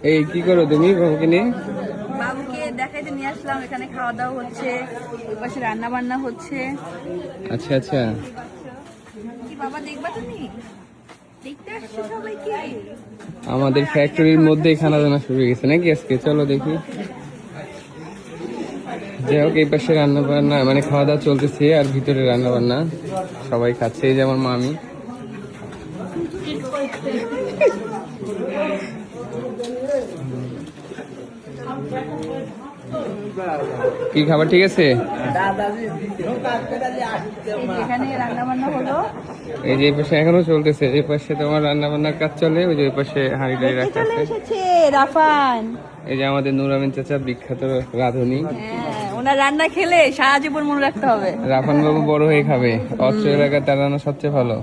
এই কি করো তুমি বাবুকে নিয়ে? বাবুকে দেখাইতে নিয়ে আসলাম, এখানে খাওয়া দাওয়া হচ্ছে, ওই পাশে রান্না বান্না হচ্ছে। আচ্ছা আচ্ছা, কি বাবা দেখবা তুমি? দেখতে আসছো সবাইকে? আমাদের ফ্যাক্টরির মধ্যে খানা দানা শুরু হয়ে গেছে নাকি আজকে? চলো দেখি। যাই হোক, এই পাশে রান্না বান্না মানে খাওয়া দাওয়া চলতেছে, আর ভিতরে রান্না বান্না সবাই খাচ্ছে। এই যেমন মামি। কি খাবার ঠিক আছে? এখানে রান্না বান্না হলো, এই যে এই পাশে এখনো চলতেছে, এই পাশে তোমার রান্না বান্নার কাজ চলে, ওই যে ওই পাশে হাঁড়ি টাড়ি রাখা চলে আছে। এসেছে রাফান। এই যে আমাদের নুরামিন চাচা, বিখ্যাত রাঁধুনি। হ্যাঁ, ওনার রান্না খেলে সারা জীবন মনে রাখতে হবে। রাফান বাবু বড় হয়ে খাবে, অস্ত্র এলাকার তার রান্না সবচেয়ে ভালো।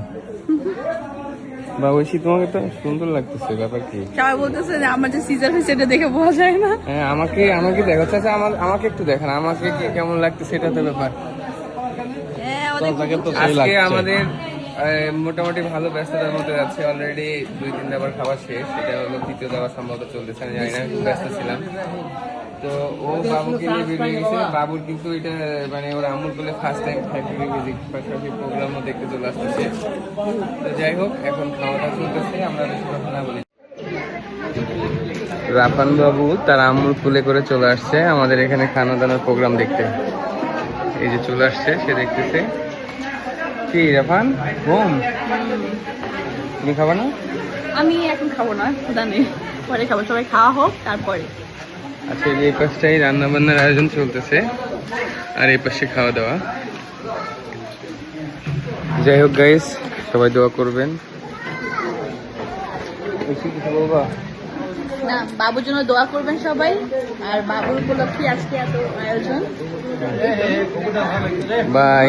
বাবুসি, তোমাকে তো সুন্দর লাগতেছে, ব্যাপার কি? সবাই বলতেছে যে আমার যে সিজার হয়েছে এটা দেখে বোঝা যায় না। হ্যাঁ, আমাকে দেখো চাচা, আমাকে একটু দেখান, আমাকে কি কেমন লাগতেছে, এটা তো ব্যাপার। হ্যাঁ, ওদের খুব আজকে আমাদের মোটামুটি ভালো ব্যস্ততার মধ্যে যাচ্ছে। অলরেডি 2-3 দাবার খাবার শেষ, সেটা হলো দ্বিতীয় দাবার সম্ভবত চলতেছে, আমি জানি না, খুব ব্যস্ত ছিলাম। তো ও বাবুকে নিয়ে বেরিয়ে গেছে। বাবুর কিন্তু এটা মানে ওর আম্মুর বলে ফার্স্ট টাইম ফ্যাক্টরি ভিজিট, পাশাপাশি প্রোগ্রামও দেখতে চলে আসতেছে। তো যাই হোক, এখন খাওয়া দাওয়া চলতেছে, আমরা বেশি কথা না বলি। রাফান বাবু তার আম্মুর কুলে করে চলে আসছে আমাদের এখানে খানা দানার প্রোগ্রাম দেখতে। এই যে চলে আসছে, সে দেখতেছে। কি রাফান, ঘুম? তুমি খাবা না? আমি এখন খাবো না, জানি পরে খাবো, সবাই খাওয়া হোক তারপরে। আচ্ছা, এই পাশটাই রান্না বান্নার আয়োজন চলতেছে, আর এই পাশে খাওয়া দাওয়া। যাই হোক গাইস, সবাই দোয়া করবেন। না, বাবুর জন্য দোয়া করবেন সবাই, আর বাবুর উপলক্ষে আজকে এত আয়োজন। বাই।